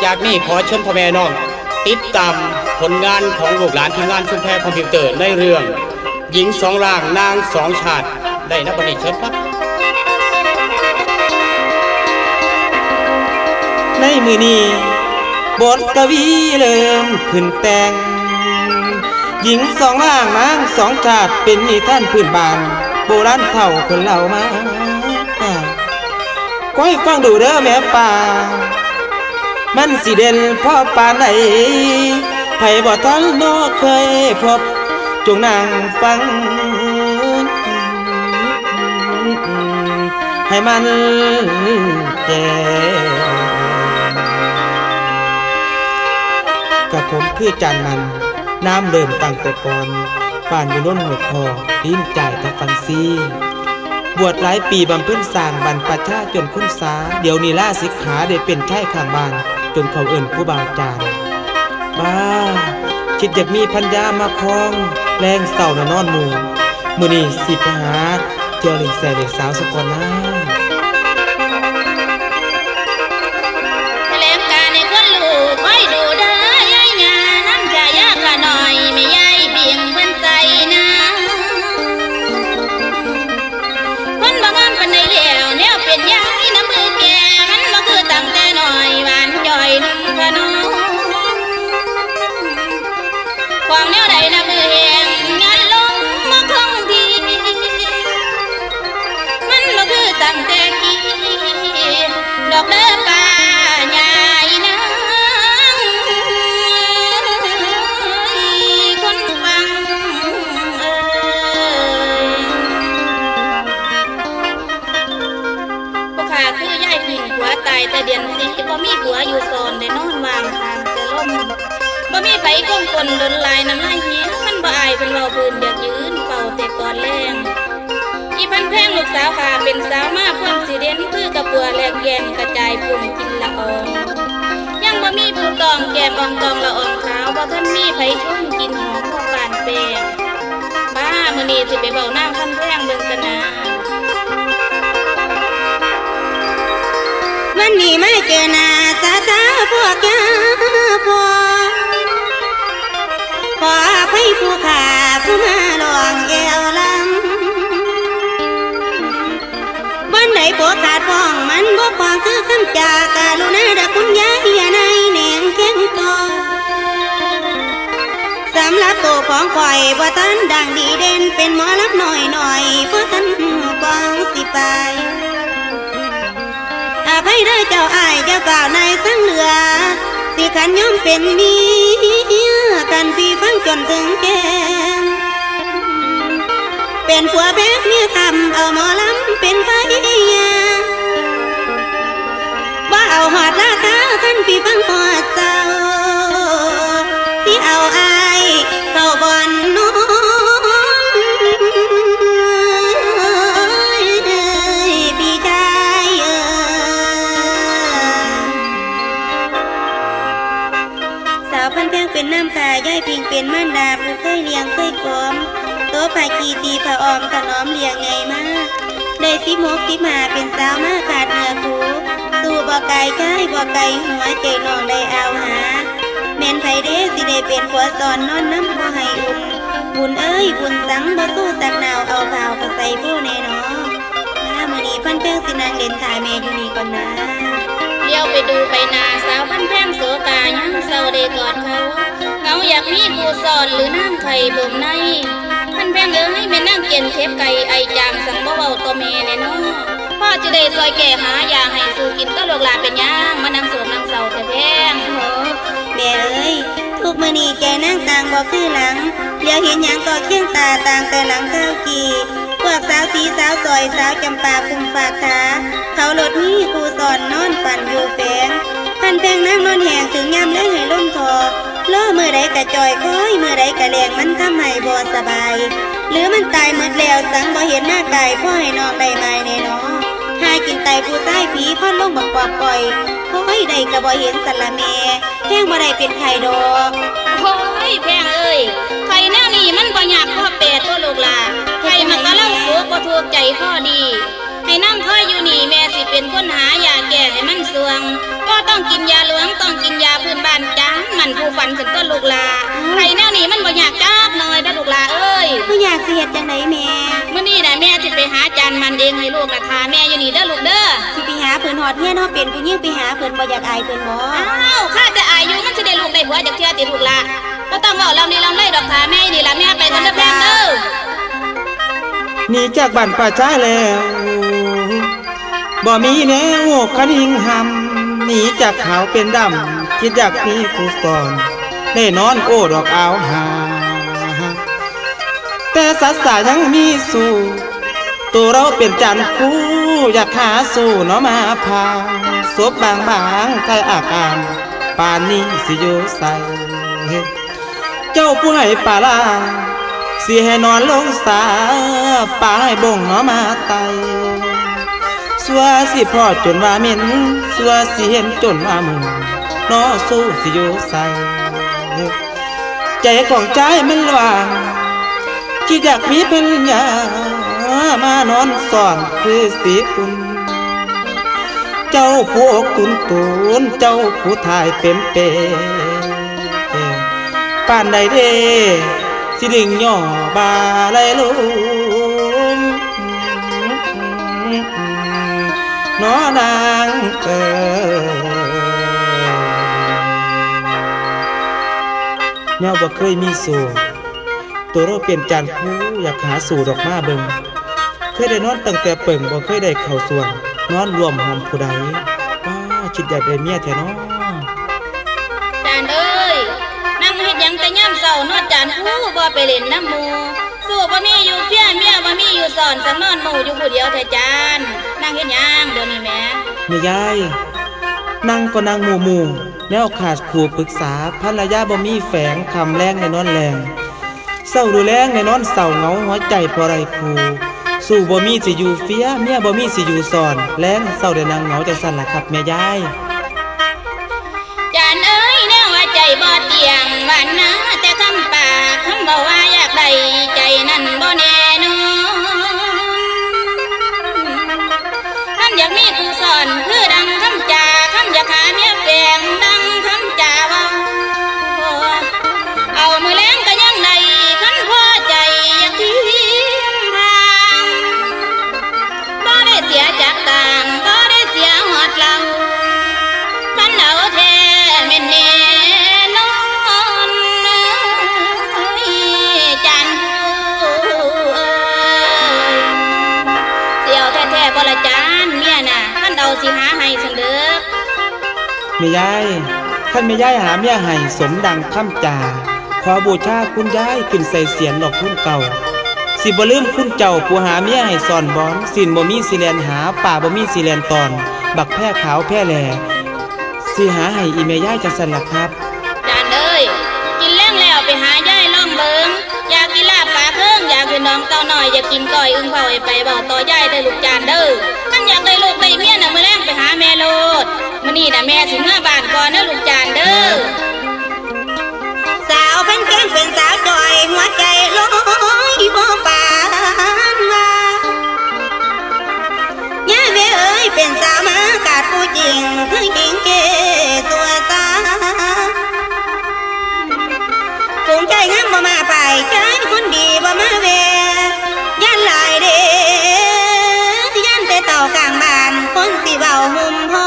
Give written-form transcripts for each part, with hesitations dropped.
จากนี้ขอเชิญพ่อแม่น้องติดตามผลงานของลูกหลานทีมงานชุมแพคอมพิวเตอร์ในเรื่องหญิงสองร่างนางสองชาติได้นะบัดนี้เชิญครับในมือนี้บทกวีเริ่มขึ้นแต่งหญิงสองร่างนางสองชาติเป็นนิทานพื้นบ้านโบราณเฒ่าคนเล่ามาก็ให้ฟังดูเด้อแม่ป่ามันสิเด่นพ่อป่าไหนไผบ่ทันบ่เคยพบจงนั่งฟังให้มันแก่กับผมคือจันมันน้ำเริ่มตั้งแต่ก่อนป่านอยู่โน่นหัวคอดิ้นจ่ายทับฟังซีบวชหลายปีบำเพ็ญสร้างบรรพชาจนคุ้นสาเดี๋ยวนี้ล่าสิกขาได้เป็นชายข้างบ้านจนเขาเอิ่นผู้บาจารย์บ้าคิดอยากมีพัญญามาคล้องแรงเศร้านอนหมู่มื้อนี้สิไปหาเที่ยวเล่นแซ่เด็กสาวสกอนนะแถลงการในคนลูกคอยดูเด้อยายงาน้ำจะยากละหน่อยไม่ยายเบี่ยงเพิ่นใจนะคนบางงามปานใดแล้วแนวเป็นยายน้ำมือแก่มันบ่คือตั้งแต่น้อยหวานจ่อยนุ่มขนมความแนวใดน้ำมือแห้งงานลงมาคงทีมันบ่คือตั้งแต่กี้ดอกเด้อป่าใหญ่นะคนฟังผู้ขาคือยายผิงผัวตายแต่เดือนสิบ่มีผัวอยู่ซอนได้นอนวางทางจะล่มบ่มีไผคงคนดนลายน้ำลายเหี้ยมันบ่อายเป็นเว้าพื้นอยากยืนเฝ้าแต่ก่อนแรงอีพันแพงลูกสาวขาเป็นสาวมาความสิเด่นคือกระปัวแหลกแยงกระจายฝุ่นกินละอองยังบ่มีผู้ตองแก้มอ่องตองละอองขาวบ่ทันมีไผชุ่มกินหอมพวกปานแป้งบ้ามื้อนี้สิไปเว้านางพันแพงเบิ่งกันนะวันนี้มาเจอหน้าสาตาพวกยาพอขออภัยผู้ขาผู้มาลองแอวลำวันไหนปวดขาดป้องมันบ่ควางคือคำจากาลุนาดาคุณยายอย่าในแหนงแข็งกอสำหรับตัวของข่อยบ่ทันดังดีเด่นเป็นหมอรับหน่อยหน่อยบ่ทันกองสิไปอภัยเด้อเจ้าอ้ายเจ้าบ่าวในสังเหลือสิขันย่อมเป็นเมียกันพี่ฟังจนถึงแก่เป็นผัวแบกเมียทำเอาหมอลำเป็นไฟยาว่าเอาหอดราคาขันพี่ฟังหอดเศร้าที่เอาอายเข้าบ่อนน้องพี่ชายสาวพันแพงเป็นน้ำขายายพิงเป็นม่านดาผู้เคยเลี้ยงเคยกอมโตผากีตีผาออมถนอมเลี้ยงไงมาได้16-15เป็นสาวมาขาดเนื้อผูสู่บ่ไก่ใช้บ่ไก่หัวใจน้องได้เอาหาแม่นไผเด้สิได้เป็นผัวสอนนอนน้ำบ่ให้อุ่นบุญเอ้ยบุญสังบ่สู้สักหนาวเอาเผาก็ใส่ผู้แน่นอมามื้อนี้พันแพงสินางเล่นถ่ายแม่อยู่นี่ก่อนนะเลี้ยวไปดูไปนาสาวพันแพงโสกายังเศร้าได้กอดเขาเงาอยากมีผู้สอนหรือนั่งไข่บ่มในพันแพงเอ้ยแม่นั่งเกียนเทปไก่ไอจามสังบ่เว้าตัวแม่แน่นอพ่อจะได้ซอยแก่หายาให้สู่กินก็ลูกหลานเป็นย่างมานั่งโศกนั่งเศร้าแต่แพงโหแม่เอ้ยทุกมื้อนี้แกนั่งต่างบ่คือหลังเดี๋ยวเห็นหยังก็เคียงตาต่างแต่หลังข้าวกีพวกสาวสีสาวซอยสาวจำปาคุมฝากขาเขารถนี้ครูสอนนอนฝันอยู่แฝงพันแพงนั่งนอนแหงถึงยามเล่ให้ล้มทอล้อมือใดกะจอยค้อยมือใดกะแรงมันทำให้บ่สบายหรือมันตายหมดแล้วสังบ่เห็นหน้ากายพ่อให้น้องได้ไหมแน่นอหากินไตผู้ใต้ผีพ่อลงบักปอกปล่อยโอ้ยใดกะบ่เห็นสละแม่แพงบ่ได้เป็นไข่ดอกโอ้ยแพงเอ้ยไข่แนวนี้มันบ่ยากพอแปดตัวลูกหลาไข่มันก็เล่าสุกบ่ทั่ว กใจพ่อดีให้นั่งคอยอยู่นี่แม่สิเป็นคนหายาแก่ให้มันสวงก็ต้องกินยาหลวงต้องกินยาพื้นบ้านจ้ามันผู้ฝันขึ้นต้นลูกลาไห้แนวนี้มันบ่อยากจักหน่อยได้อลูกลาเอ้ย บ่อยากสิเฮ็ดจังไดแม่ มื้อนี้น่ะแม่สิไปหาจานมันเองให้ลูกน่ะทาแม่อยู่นี่เด้อลูกเด้อ สิไปหาเพิ่นฮอดเฮียนเฮาเป็นผู้หญิงไปหาเพิ่นบ่อยากอายเพิ่นบ่ อ้าวข้าจะอายุมันสิได้ลูกได้ผัวจากเทื่อติลูกลาบ่ต้องเว้าลำนี้ลำไรดอกทาแม่นี่ล่ะแม่ไปกันเด้อแพงเด้อ หนีจากบ้านป่าช้าแล้วบ่มีแนวคันหิงหำหนีจากขาวเป็นดำคิดอยากมีคู่ก่อนได้นอนโอ้ดอกอาวหาแต่สัตว์สายังมีสู่ตัวเราเป็นจันคู่อยากหาสู่เนาะมาพาศพบางใครอาการป่านนี้สิอยู่ใส่เจ้าผู้ให้ป่าลาสิให้นอนลงสาป่าให้บ่งเนาะมาไตสัวสิพอจนว่าเหม็นสัวสิเห็นจนว่ามึงนอสู้สิอยู่ใส่ใจของใจมันว่างคิดอยากมีเพิ่นยามานอนซ่อนคือสิอุ่นเจ้าผู้อกตุนตุนเจ้าผู้ทายเป็นเปป่านใดเด้สิดึงย่อบาไหลลุมน้อนางแนวบ่เคยมีสู่ตัวเราเปลี่ยนจานคู่อยากหาสู่ดอกมาเบิงเคยได้นอนตั้งแต่เปิ่งบ่เคยได้เข้าส่วนนอนรวมหอมผู้ใดป้าคิดอยากได้เมียแท้น้อ จานเอ้ยนั่งเฮ็ดหยังแต่ย่ำเศร้านอนจานผู้บ่ไปเล่นน้ำหมูสู้บ่มีอยู่เพี้ยเมียบ่มีอยู่สอนสังนอนหมู่อยู่ผู้เดียวแต่จานนั่งเฮ็ดหยังเดี๋ยวนี้แม่ แม่ยายนั่งก็นั่งหมู่แนวขาดขู่ปรึกษาภรรยาบ่มีแฝงคำแรงในนอนแรงเศร้าดูแลงในนอนเศร้าเหงาหัวใจเพราะไรครูสู้บ่มีสิอยู่เฟียเมียบ่มีสิอยู่สอนแรงเศร้าได้นางเหงาจังสั่นล่ะครับแม่ยาย จานเอ้ยแนวว่าใจบ่เตียงหวานนะแต่คำปากคำบอกว่าอยากได้ใจนั่นบ่แน่นอนคำอยากมีคู่สอนคือดังคำจาคำอยากหาเมียแฝงดังคำจาเว้าเอามือแรงก็ยังได้คันพอใจอยากทิ้มทางบ่ได้เสียจากต่างบ่ได้เสียหอดเราคันเอาแท้แม่นแน่นอนจานผู้เอ้ยเสี่ยวแท้ๆบ่ละจานเมียน่ะคันเอาสิหาให้ซั่นเด้อ แม่ยายท่านแม่ยายหาเมียให้สมดังคำจาขอบูชาคุณยายขึ้นใส่เสียนดอกทุ่งเก่าสิบ่ลืมคุณเจ้าผู้หาเมียให้ซ่อนบอนสินบ่มีสิแลนหาป่าบ่มีสิแลนตอนบักแพร่ขาวแพร่แหล่สิหาให้อีแม่ยายจังซั่นล่ะครับ จานเอ้ยกินแล้งแล้วไปหายายล่องเบิงอยากกินลาบปลาเครื่องอยากกินน้องเต้าน้อยอยากกินก้อยอึ่งเผาให้ไปบอกต่อยายได้ลูกจานเด้อคันอยากได้ลูกได้เมียน่ะมื้อแรงไปหาแม่โลดมื้อนี้น่ะแม่สิเมื่อบ้านก่อนเด้อลูกจานเด้อ สาวเพิ่นแกงเป็นสาวจอยหัวใจลอยบ่ปานว่าย่าแม่เอ้ยเป็นสาวมาขาดผู้จริงคือหญิงเกสัวตาฝูงใจงามบ่มาไปใจคนดีบ่มาแวยันหลายเด้ยันแต่เต่ากลางบ้านคนสิเว้ามุมพอ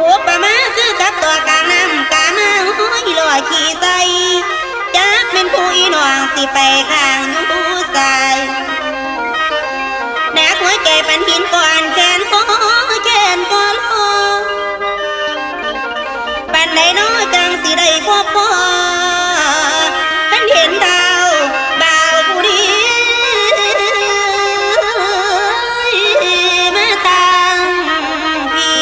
อุปมาคือกับตัวกลางน้ำกามาห้อยลอยขี่ใส่จักเป็นผู้อีน้องสิไปข้างอยู่ใส่แนกหัวใจปันหินก่อนแขนคอแขนก่อนคอปันใดน้อจังสิได้พบพ่อท่านเห็นดาวบ่าวผู้ดีมาตั้งพี่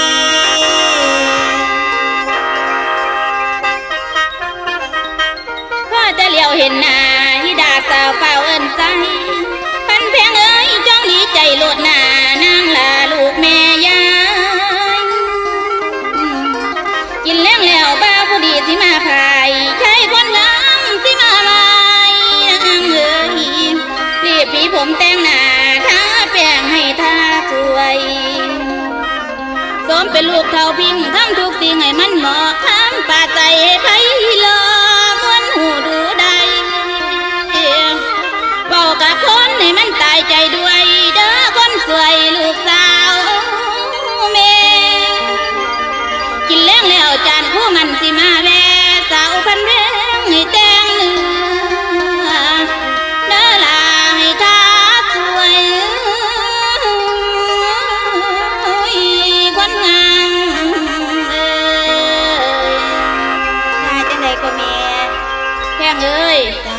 พ่อจะเลี้ยวเห็นหน้าฮิดาสาวเฝ้าเอิ้น ผมแต่งหน้าทาแป้งให้ทาสวยสมเป็นลูกเท่าพิงทำทุกสิ่งให้มันเหมาะทำป่าใจให้ไผลอเหมือนหูดูได้บอกกับคนให้มันตายใจด้วยเด้อคนสวยลูกสาวแม่กินแล้งแล้วจานคู่มันสิมาแวสาวพันแรงให้แต่งเนื้อเด้อลาให้ทาสวยคนงามนายจังใดก็แม่แพงเอ้ย จ้า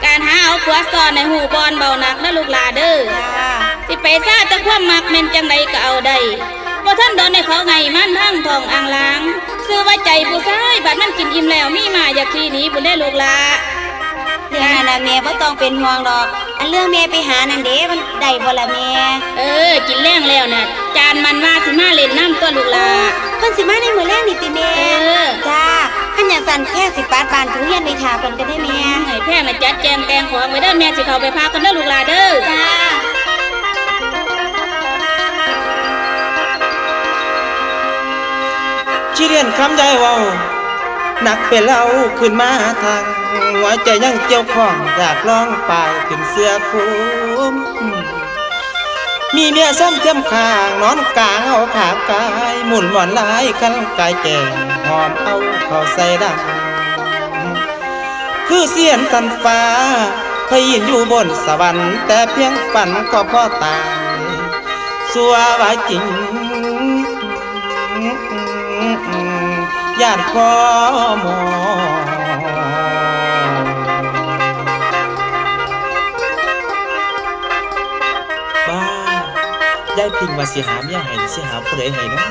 การหาเอาขวาซ่อนในหูบอลเบาหนักนะลูกหลาเด้อ จ้า สิไปซาแต่ความมักแม่นจังใดก็เอาได้บ่ท่านโดนในเขาไงมันทั้งทองอ่างล้างซื้อไว้ใจผู้ชายบัดมันกินอิ่มแล้วมีมาอย่าขี้หนีบุญได้ลูกหลา เรื่องนั้นนะแม่บ่ต้องเป็นห่วงดอกอันเรื่องแม่ไปหานั่นเด้มันได้บ่ล่ะแม่กินแรงแล้วน่ะจานมันว่าสิมาเล่นน้ำตัวลูกหลา เพิ่นสิมาในมื้อแรกนี่ติแม่จ้าคันอยากสั่นแค่สิปาดบานทุเรียนไปถาเพิ่นก็ได้แม่ให้แพงน่ะจัดแจงแต่งของไว้เด้อแม่สิเข้าไปพากันเด้อลูกหลาเด้อจ้าชีเรียนคำใหญ่เว้าหนักเป็นเล่าขึ้นมาทางหัวใจยังเกี่ยวข้องอยากลองป่ายขึ้นเสื้อคุ้มมีเมียซ้ำเทียมข้างนอนกลางเอาขากายหมุนหมอนลายคันกายแก่หอมเอาเข้าใส่ดังคือเสียนสันฟ้าพยินอยู่บนสวรรค์แต่เพียงฝันก็พอตายสัวไว้จริงญาติพ่อหมอบ้ายายพิงว่าสิหาเมียให้สิหาผู้ใดให้เนาะ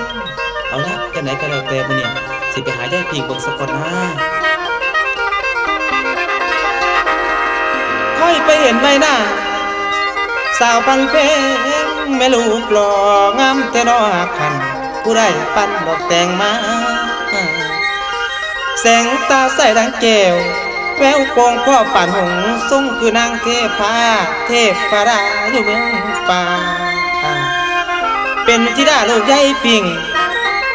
เอาละจังไหนก็แล้วแต่มื้อเนี่ยสิไปหายายพิงเบิ่งสักก่อนนะค่อยไปเห็นไว้หน้าสาวพันเพงแม่ลูกหล่องามแต่น้อคันผู้ใดปั้นดอกแต่งมาแสงตาใสดังแก้วแววโปงพ่อป่านหงทรงคือนางเทพาเทพดาอยู่เมืองฟ้าเป็นธิดาลูกใหญ่ปิ่ง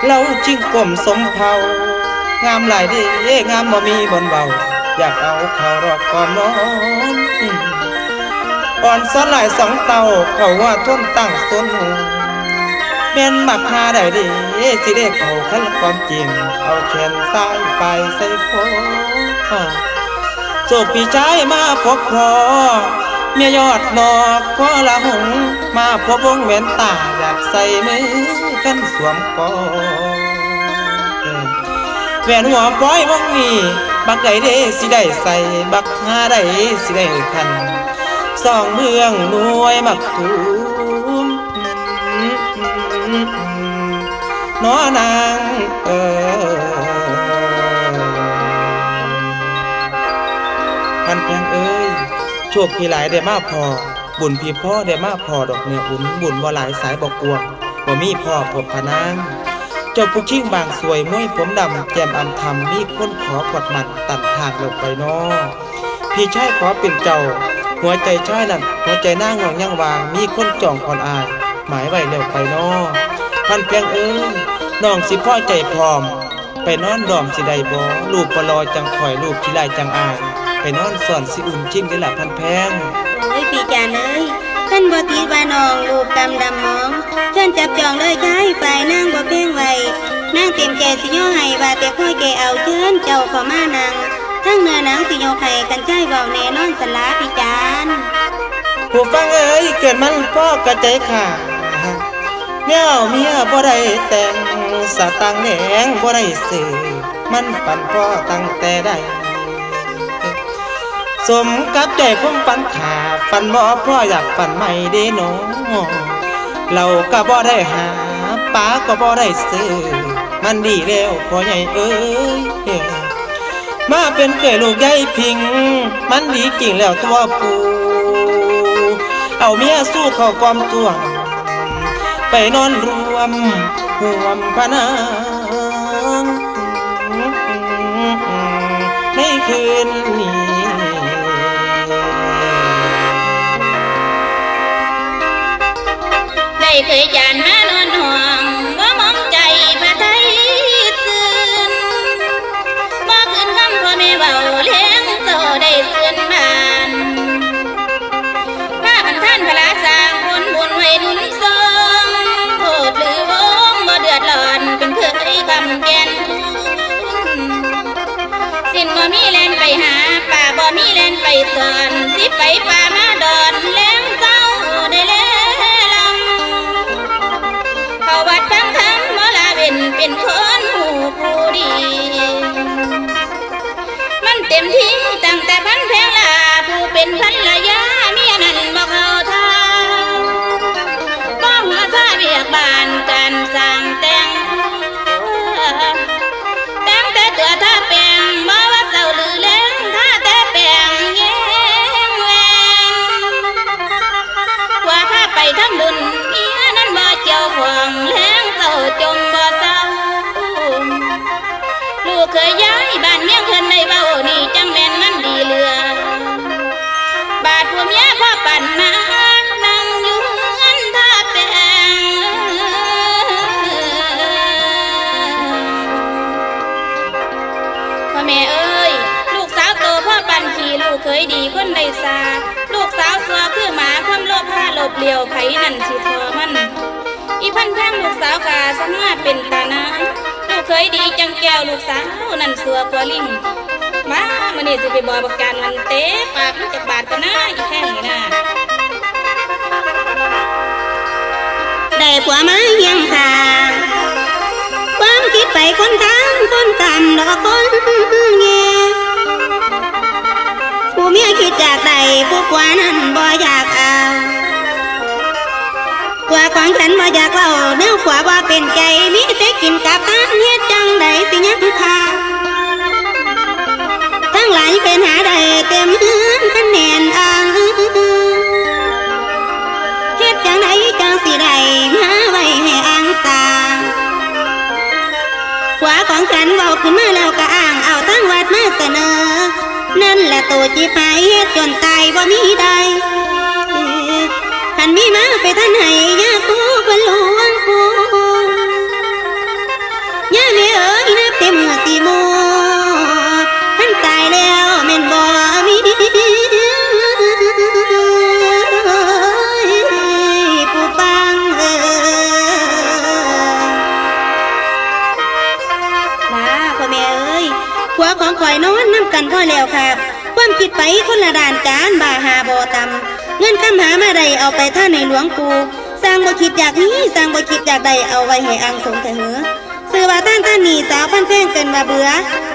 เราจึงก้มสมเภางามหลายดีงามบ่มีบนเบาอยากเอาเขารอบกอมนอนอ่อนซ้อนหลายสองเต่าเขาว่าทนตั้งตนแม่นมักหาได้ดีสิได้เข้าคันความจริงเอาแขนซ้ายไปใส่คอโศกพี่ชายมาพบพอเมียยอดดอกขอละหงมาพบวงแหวนตาอยากใส่มือกันสวมกอแหวนหัวปล่อยวงนี้บักใดเด้สิได้ใส่บักหาได้สิได้คันสองเมืองหน่วยมักตูมน้อนางพันแพงเอ้ยโชคพี่หลายได้มาพอบุญพี่พ่อได้มาพอดอกเหนือบุญบ่หลายสายบอกกวงบ่มีพ่อพบพนางเจ้าผู้ชิงบางสวยม้วยผมดำแจ่มอำธรรมมีคนขอกดมันตัดทางลงไปนอพี่ชายขอเป็นเจ้าหัวใจชายนั่นหัวใจนางหวงยังวางมีคนจ่องคนอายหมายไว้แล้วไปนอพันเพียงเอ้ยน้องสิพ่อใจพร้อมไปนอนดอมสิได้บ่ลูกปลอจังข่อยลูกขี้ลายจังอายไปนอนสอนสิอุ่นจิ้มได้ละพันแพง โอ้ยพี่จานเอ้ยขันบ่ตีว่าน้องรูปดำมองเชิญจับจองเลยย้ายฝ่ายนางบ่เพ่งไว้นางเต็มใจสิย่อให้ว่าแต่ค่อยแกเอาเชิญเจ้าเข้ามานางทั้งเนื้อนางสิโยไข่กันใจเว้าแน่นอนสลาพี่จานผู้ฟังเอ้ยเกิดมันพ่อกระใจขาดเมียบ่ได้แต่งสะตังแหนงบ่ได้ซื้อมันฝันพ่อตั้งแต่ใดสมกับใจคงฝันขาดฝันบ่พ่ออยากฝันใหม่เด้น้องเราก็บ่ได้หาป้าก็บ่ได้ซื้อมันดีแล้วพ่อใหญ่เอ้ยมาเป็นเกยลูกใหญ่พิงมันดีจริงแล้วตัวปูเอาเมียสู้เข้าความตัวไปนอนรวมห่วมพนางในคืนนี้ เคยจานมานอนห่วงว่ามองใจพระไทยซื่นบ่คืนคำพ่อแม่เบาเลี้ยงโตได้เสื่อนบ้านพากันท่านพระสร้างคนบุญไว้หนุนทรงโทษหรือวงบ่เดือดร้อนเป็นเคยคำแก่นสิ้นบ่มีแลนไปหาป่าบ่มีแลนไปสอนสิไปป่ามาดอนแล้งเจ้าได้แลเขาวัดฟังธรรมหมอลาเป็นคนหูผู้ดี มันเต็มทิ้งตั้งแต่พันแพงลาผู้เป็นภรรยาเมียนั้นบ่เข้าท่าบ้องหัวซาเบียกบานการสร้างแต่งแต่ตัวท่าแปลงบ่ว่าเศร้าหรือแรงท่าแต่แปลงแย้งแหวนว่าถ้าไปทำบุญเมียนั้นบ่เจียวของแรงเศร้าจมบ่เศร้าลูกเคยย้ายบ้านเมียงเพิ่นในเบ้านี่จังแม่นมันดีเหลือบาดผัวเมียพ่อปั่นมานั่งอยู่เงินท่าแปลงพ่อแม่เอ้ยลูกสาวโตพ่อปั่นขี่ลูกเคยดีคนใดซาลูกสาวสัวคือหมาความโลภผ้าโลบเลียวไผนั่นสิทอมันอีพันแพงลูกสาวกาสังมาเป็นตานาลูกเคยดีจังแก้วลูกสาวนั่นสัวกว่าลิงมามื้อนี้สิไปบอกประกันมันเตะปากมันจะบาดกันนะอีแค่นี้นะ ได้ผัวมาเฮียงทางความคิดไปคนทางคนกำดอกคนเงี้ยผู้เมียคิดจากใดผู้กว่านั้นบ่อยากเอากว่าของฉันบ่อยากเล่าเนื้อกว่าบ่เป็นใจมีแต่กินกับทานเฮ็ดจังใดสิยังค่าทั้งหลายเป็นหาได้เต็มเฮือนคะแนนอ่างเฮ็ดจังใดจังสิได้มาไว้ให้อ่างสากว่าของฉันเว้าขึ้นมาแล้วก็อ้างเอาทั้งวัดมาเสนอนั่นแหละตัวจีพายเฮ็ดจนตายบ่มีใดคันมีมาไปท่านให้ยาคูเพิ่นหลวงปู่ย่าแม่เอ๋ยนับแต่มือสิโมท่านตายแล้วแม่นบ่มีผู้ฟังลาพ่อแม่เอ้ยผัวของข่อยนอนน้ำกันพ่อแล้วครับความคิดไปคนละด่านจานบ่าหาบ่ตำเงินคำหามาได้เอาไปท่านในหลวงปู่สร้างบ่คิดอยากนี้สร้างบ่คิดอยากได้เอาไว้ให้อังคงเถอะซื้อว่าท่านนี่สาวพันแพงเกินว่าเบื่อ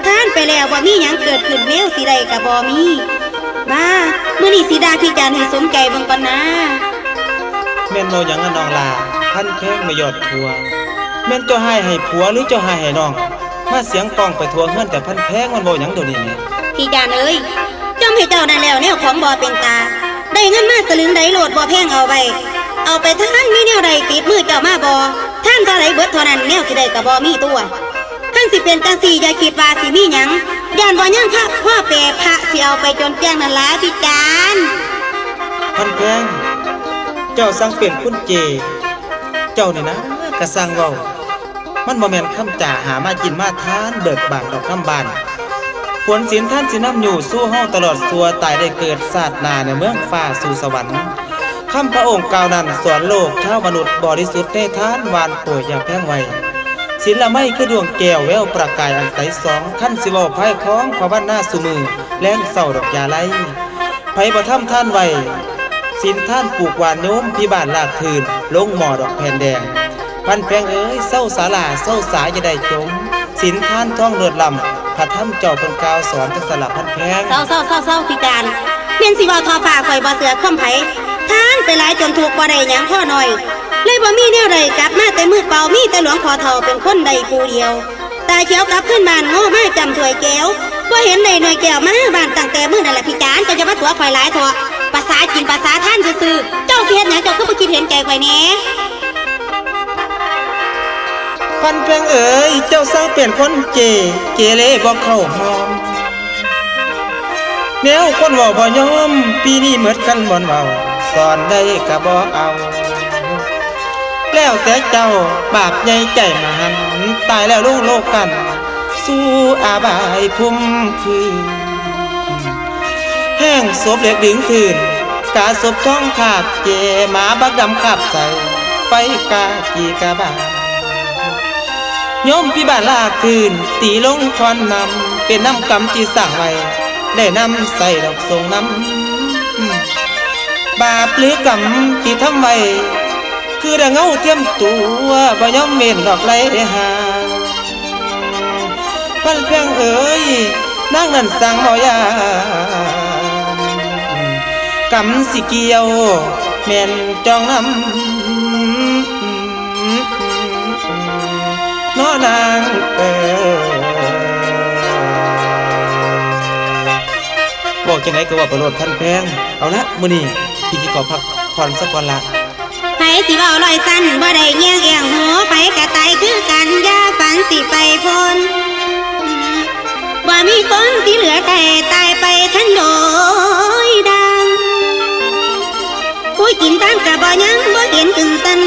ท่านไปแล้วบ่มีหยังเกิดขึ้นแนวสิได้ก็บ่มีบ้ามื้อนี้สิดาพิจารณาให้สมใจเบิ่งก่อนนะแม่นบ่หยังอะน้องลาพันแพงไม่ยอดทัวแม่นเจ้าให้ผัวหรือเจ้าให้น้องมาเสียงกองไปทัวเฮือนแต่พันแพงมันบ่หยังเดี๋ยวนี้แม่พี่จานเอ้ยจอมให้เจ้านั่นแล้วแนวของบ่เป็นตาได้เงินมาสลึงใดโหลดบ่แพงเอาไว้เอาไปท่านมีแนวใดติดมือเจ้ามาบ่ท่านเท่าไรเบิดเท่านั้นแนวสิได้ก็บ่มีตัวคันสิเป็นจังซี่อย่าคิดว่าสิมีหยังย่านบ่ยังค่ะพ่อแปรพระสิเอาไปจนแจ้งนั่นล่ะพี่จานพันแพงเจ้าสั่งเป็นคุณเจเจ้านี่นะก็สั่งเว้ามันบ่แม่นคำจ่าหามากินมาทานเบิกบานดอกคำบานผลศีลท่านสินำอยู่สู้เฮาตลอดสัวตายได้เกิดศาสนาในเมืองฟ้าสู่สวรรค์คำพระองค์กล่าวนั้นสอนโลกชาวมนุษย์บริสุทธิ์ในทานวานป่วยอย่าแพงไว้ศีลละไม่คือดวงแก้วแววประกายอันใสสองขั้นสิเว้าไพ่คล้องพระวันหน้าสุมือแล้งเศร้าดอกยาไลไผบ่ทำท่านไว้ศีลท่านปลูกหวานโยมที่บ้านลากทืนลงหม้อดอกแผ่นแดงพันแพงเอ้ยเศร้าสาลาเศร้าสาอย่าได้จมศีลท่านท่องเลือดลำพระธรรมเจ้าเป็นกาวสอนจักสลับพันแพงเศร้าพี่จานเมียนสิเว้าทอฟ้าข่อยบ่เสือความไผท่านไปหลายจนถูกบ่ได้หยังพ่อหน่อยเลยบ่มีแนวใดกลับมาแต่มือเปล่ามีแต่หลวงพ่อเฒ่าเป็นคนใดผู้เดียวตาเขียวกลับขึ้นบ้านโง่มาจำถ้วยแก้วบ่เห็นได้หน่วยแก้วมาบ้านตั้งแต่มื้อนั่นแหละพี่จานเจ้าจะมาตัวข่อยหลายเถาะภาษากินภาษาท่านซื่อๆเจ้าสิเฮ็ดหยังเจ้าคือบ่คิดเห็นใจข่อยแหน่พันแพงเอ๋ยเจ้าสั่งเป็นคนเกเรบ่เข้าหอมแนวคนเว้าบ่ยอมปีนี้เหมือนกันบ่เว้าสอนได้ก็บ่เอา แล้วแต่เจ้าบาปใหญ่ใจมหันต์ตายแล้วลงโลกกัน สู่อาบายพุ่มคืนแห้งศพเล็กดึงถืนกาศพท้องขาดเจหมาบักดำขับใส่ไฟกากีกาบาโยมพิบาลลากคืนตีลงควันนำเป็นน้ำกำที่สร้างไว้ได้นำใส่ดอกทรงน้ำบาปหรือกรรมที่ทำไว้คือได้เงาเทียมตัวบ่ยอมเม่นดอกไหลหางพันเพียงเอ๋ยนางนั้นสั่งบ่ยากรรมสิเกี่ยวแม่นจองน้ำน้อนางบอกจังไหนก็ว่าประโลดพันแพงเอาละมื้อนี้พี่สิขอพักผ่อนสักวันละ ไผสิเว้าลอยสั้นบ่ได้เงี้ยงแองหัวไผกะตายคือกันอย่าฝันสิไปพ้นว่ามีคนสิเหลือแต่ตายไปทันโดยดังผู้กินตามกะบ่ยังบ่เห็นตึงตัน